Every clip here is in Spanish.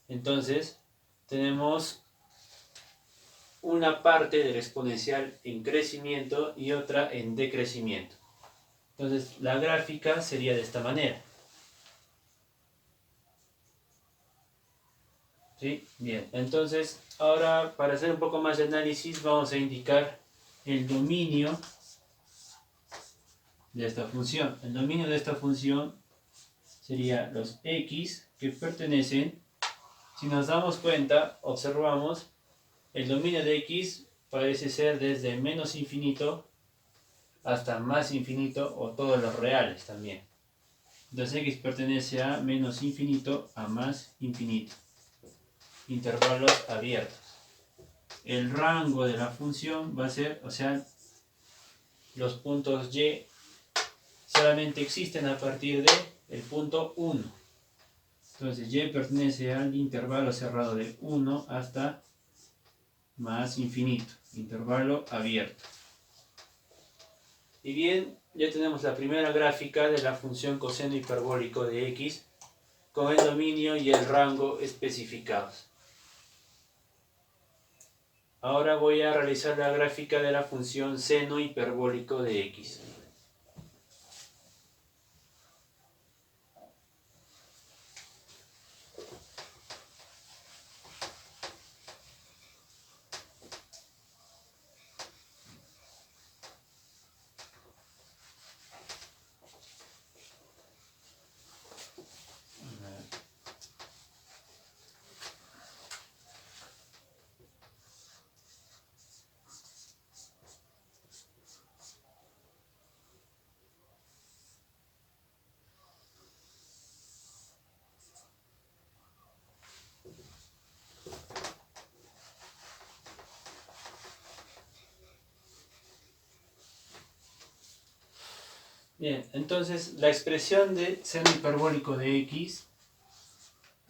Entonces, tenemos una parte del exponencial en crecimiento y otra en decrecimiento. Entonces, la gráfica sería de esta manera. ¿Sí? Bien, entonces, ahora para hacer un poco más de análisis, vamos a indicar el dominio de esta función. El dominio de esta función sería los x que pertenecen, si nos damos cuenta, observamos, el dominio de x parece ser desde menos infinito hasta más infinito o todos los reales también. Entonces x pertenece a menos infinito a más infinito. Intervalos abiertos. El rango de la función va a ser, o sea, los puntos y solamente existen a partir del punto 1. Entonces y pertenece al intervalo cerrado de 1 hasta más infinito, intervalo abierto. Y bien, ya tenemos la primera gráfica de la función coseno hiperbólico de x con el dominio y el rango especificados. Ahora voy a realizar la gráfica de la función seno hiperbólico de x. Bien, entonces la expresión de seno hiperbólico de x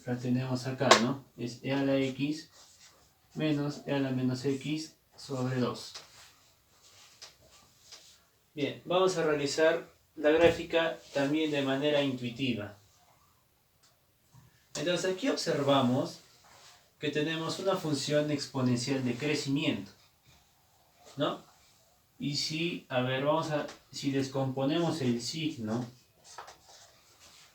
la tenemos acá, ¿no? Es e a la x menos e a la menos x sobre 2. Bien, vamos a realizar la gráfica también de manera intuitiva. Entonces aquí observamos que tenemos una función exponencial de crecimiento, ¿no? Y si, a ver, si descomponemos el signo,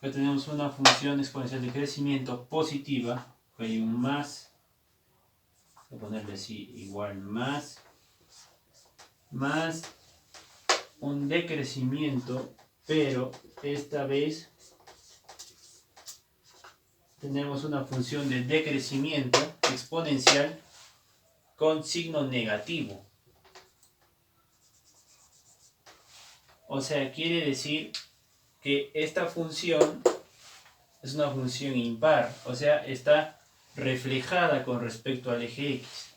ya tenemos una función exponencial de crecimiento positiva, hay un más, voy a ponerle así, igual más un decrecimiento, pero esta vez tenemos una función de decrecimiento exponencial con signo negativo. O sea, quiere decir que esta función es una función impar, o sea, está reflejada con respecto al eje X.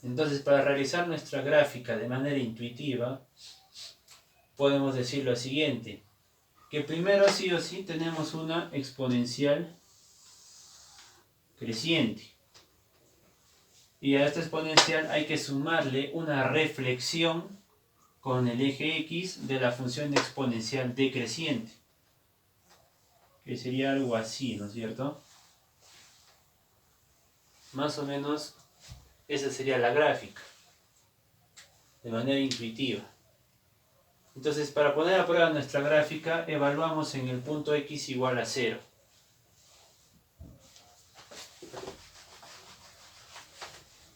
Entonces, para realizar nuestra gráfica de manera intuitiva, podemos decir lo siguiente, que primero sí o sí tenemos una exponencial creciente. Y a esta exponencial hay que sumarle una reflexión con el eje X de la función exponencial decreciente. Que sería algo así, ¿no es cierto? Más o menos esa sería la gráfica, de manera intuitiva. Entonces, para poner a prueba nuestra gráfica, evaluamos en el punto X igual a 0.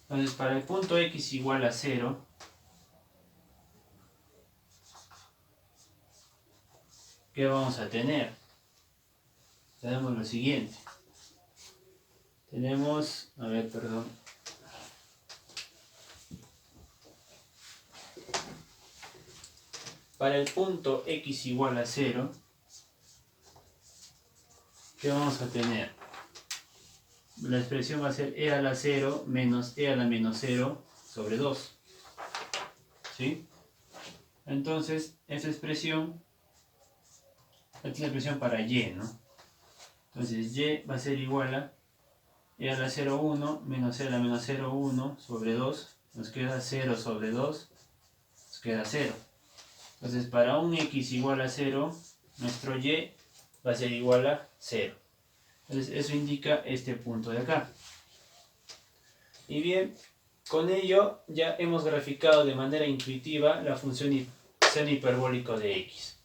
Entonces, para el punto X igual a 0, ¿qué vamos a tener? Tenemos lo siguiente. Tenemos, a ver, perdón. Para el punto X igual a 0, ¿qué vamos a tener? La expresión va a ser e a la 0 menos e a la menos 0 sobre 2. ¿Sí? Entonces, esta expresión, esta es la expresión para y, ¿no? Entonces, y va a ser igual a e a la 0, 1 menos e a la menos 0, 1 sobre 2. Nos queda 0 sobre 2, nos queda 0. Entonces, para un x igual a 0, nuestro y va a ser igual a 0. Entonces eso indica este punto de acá. Y bien, con ello ya hemos graficado de manera intuitiva la función seno hiperbólico de x.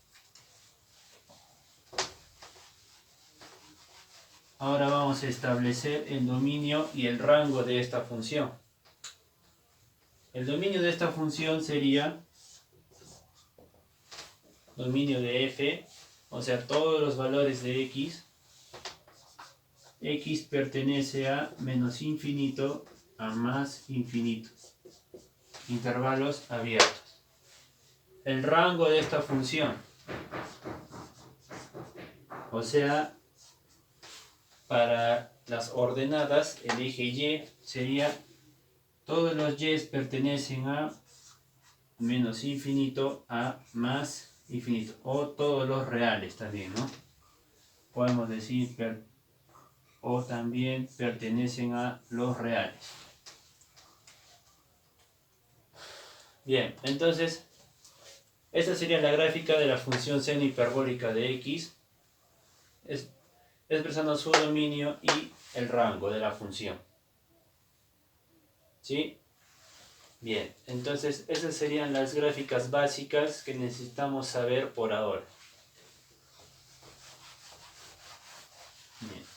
Ahora vamos a establecer el dominio y el rango de esta función. El dominio de esta función sería dominio de f, o sea, todos los valores de x. X pertenece a menos infinito a más infinito. Intervalos abiertos. El rango de esta función, o sea, para las ordenadas, el eje y sería todos los y pertenecen a menos infinito a más infinito, o todos los reales también, ¿no? Podemos decir o también pertenecen a los reales. Bien, entonces esta sería la gráfica de la función seno hiperbólica de x, expresando su dominio y el rango de la función. ¿Sí? Bien, entonces esas serían las gráficas básicas que necesitamos saber por ahora. Bien.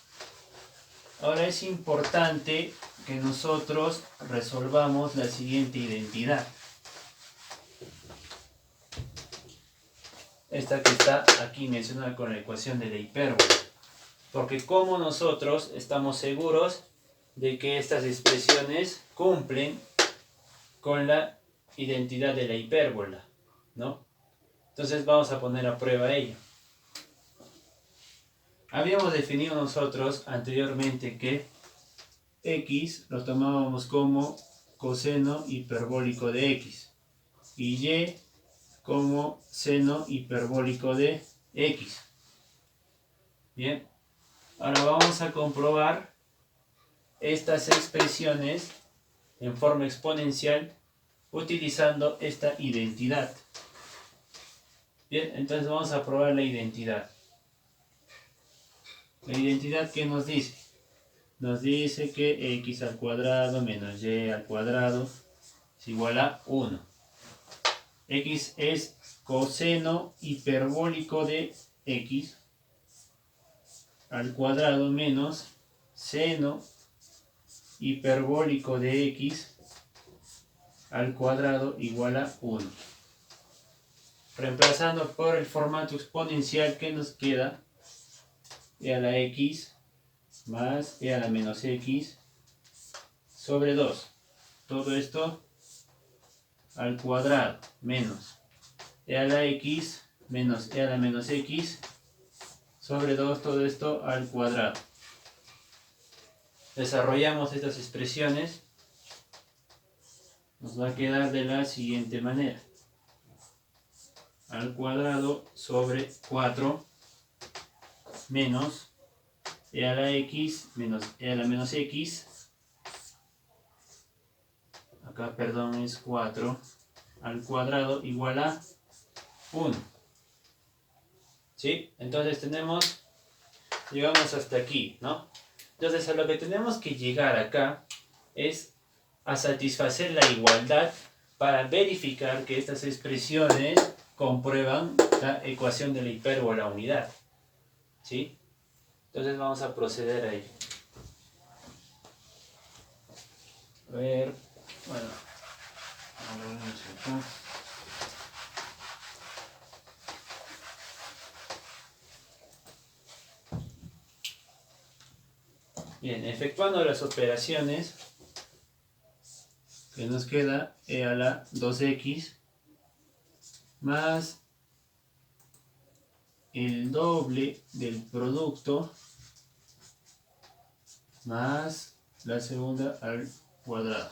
Ahora es importante que nosotros resolvamos la siguiente identidad. Esta que está aquí mencionada con la ecuación de la hipérbola. Porque como nosotros estamos seguros de que estas expresiones cumplen con la identidad de la hipérbola, ¿no? Entonces vamos a poner a prueba ello. Habíamos definido nosotros anteriormente que x lo tomábamos como coseno hiperbólico de x y y como seno hiperbólico de x. Bien, ahora vamos a comprobar estas expresiones en forma exponencial utilizando esta identidad. Bien, entonces vamos a probar la identidad. La identidad, ¿qué nos dice? Nos dice que x al cuadrado menos y al cuadrado es igual a 1. X es coseno hiperbólico de x al cuadrado menos seno hiperbólico de x al cuadrado igual a 1. Reemplazando por el formato exponencial que nos queda, e a la x más e a la menos x sobre 2. Todo esto al cuadrado menos e a la x menos e a la menos x sobre 2, todo esto al cuadrado. Desarrollamos estas expresiones. Nos va a quedar de la siguiente manera. Al cuadrado sobre 4 menos e a la x menos e a la menos x. Acá, perdón, es 4 al cuadrado igual a 1. ¿Sí? Entonces llegamos hasta aquí, ¿no? Entonces a lo que tenemos que llegar acá es a satisfacer la igualdad para verificar que estas expresiones comprueban la ecuación de la hipérbola unidad. ¿Sí? Entonces vamos a proceder a ello. A ver, bueno, acá. Bien, efectuando las operaciones, que nos queda e a la 2x más el doble del producto más la segunda al cuadrado.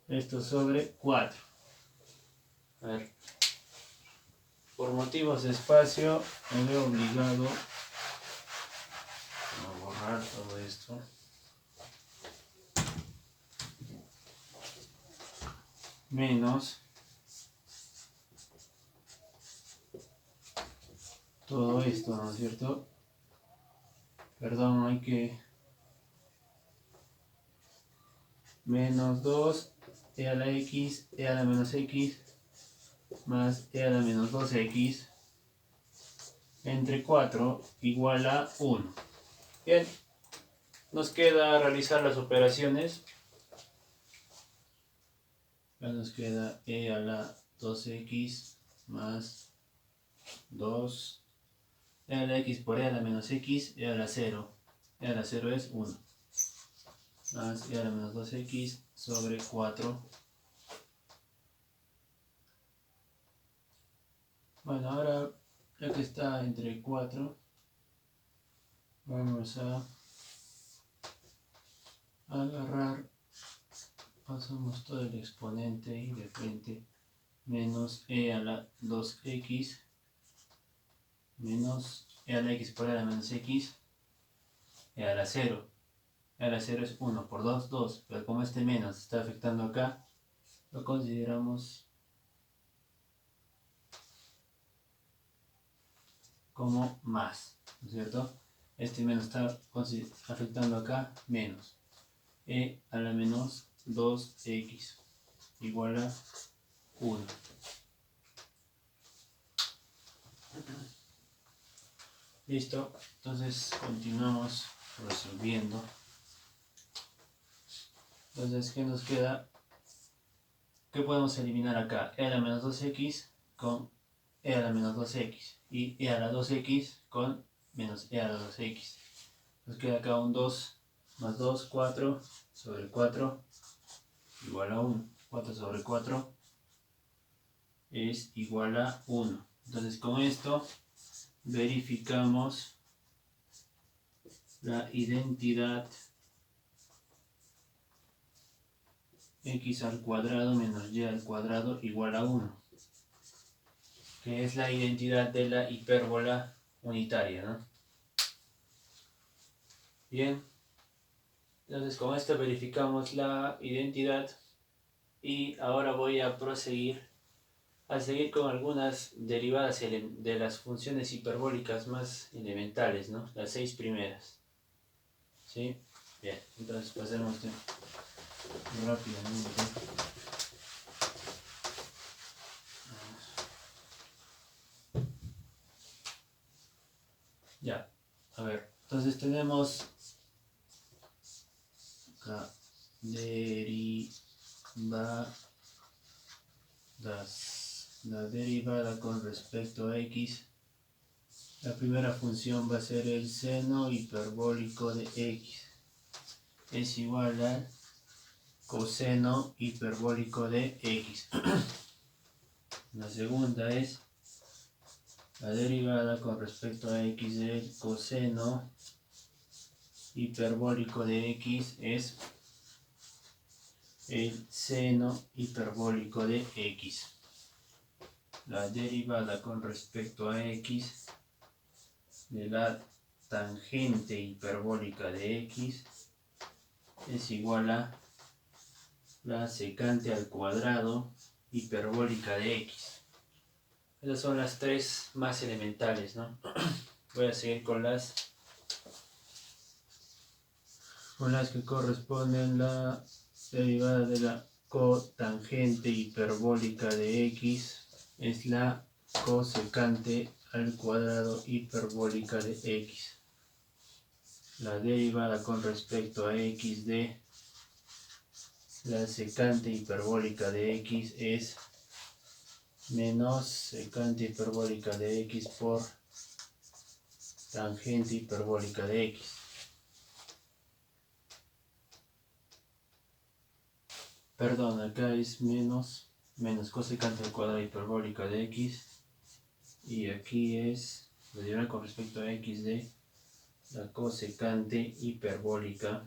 Esto sobre 4. A ver, por motivos de espacio me veo obligado a borrar todo esto. Menos todo esto, ¿no es cierto? perdón, hay que menos 2 e a la x, e a la menos x, más e a la menos 2x, entre 4 igual a 1. Bien, nos queda realizar las operaciones. Ya nos queda e a la 2x más 2, e a la x por e a la menos x, e a la 0. E a la 0 es 1. Más e a la menos 2x sobre 4. Bueno, ahora ya que está entre 4, vamos a agarrar, pasamos todo el exponente y de frente menos e a la 2x menos e a la x por e a la menos x, e a la 0. E a la 0 es 1 por 2, 2, pero como este menos está afectando acá, lo consideramos como más, ¿no es cierto? Este menos está afectando acá, menos e a la menos 2x igual a 1. Listo, entonces continuamos resolviendo. Entonces, ¿qué nos queda? ¿Qué podemos eliminar acá? E a la menos 2x con e a la menos 2x y e a la 2x con menos e a la 2x. Nos queda acá un 2 más 2, 4 sobre 4 igual a 1. 4 sobre 4 es igual a 1. Entonces con esto verificamos la identidad x al cuadrado menos y al cuadrado igual a 1, que es la identidad de la hipérbola unitaria, ¿no? Bien, entonces con esto verificamos la identidad y ahora voy a proseguir a seguir con algunas derivadas de las funciones hiperbólicas más elementales, ¿no? Las 6 primeras. ¿Sí? Bien, entonces pasemos rápidamente. Ya, a ver, entonces tenemos acá la derivada con respecto a x. La primera función va a ser el seno hiperbólico de x. Es igual al coseno hiperbólico de x. La segunda es la derivada con respecto a x del coseno hiperbólico de x es el seno hiperbólico de x. La derivada con respecto a x de la tangente hiperbólica de x es igual a la secante al cuadrado hiperbólica de x. Esas son las tres más elementales, ¿no? Voy a seguir con las que corresponden la derivada de la cotangente hiperbólica de x es la cosecante al cuadrado hiperbólica de x. La derivada con respecto a x de la secante hiperbólica de x es menos secante hiperbólica de x por tangente hiperbólica de x. Perdón, acá es menos cosecante al cuadrado hiperbólica de x. Y aquí es la derivada con respecto a x de la cosecante hiperbólica.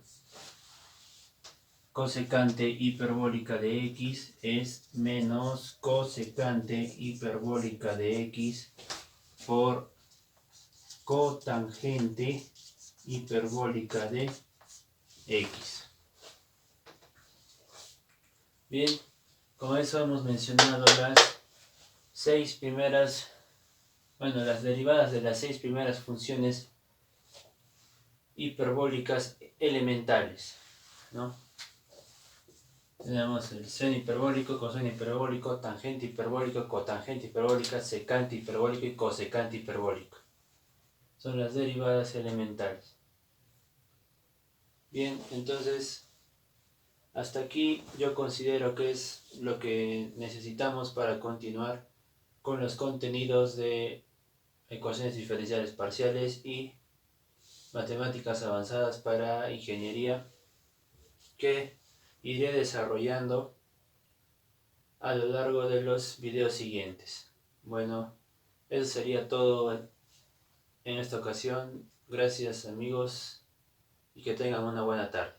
Cosecante hiperbólica de x es menos cosecante hiperbólica de x por cotangente hiperbólica de x. Bien, con eso hemos mencionado las 6 primeras, las derivadas de las 6 primeras funciones hiperbólicas elementales, ¿no? Tenemos el seno hiperbólico, coseno hiperbólico, tangente hiperbólico, cotangente hiperbólica, secante hiperbólico y cosecante hiperbólico. Son las derivadas elementales. Bien, entonces hasta aquí yo considero que es lo que necesitamos para continuar con los contenidos de ecuaciones diferenciales parciales y matemáticas avanzadas para ingeniería, que iré desarrollando a lo largo de los videos siguientes. Bueno, eso sería todo en esta ocasión. Gracias amigos y que tengan una buena tarde.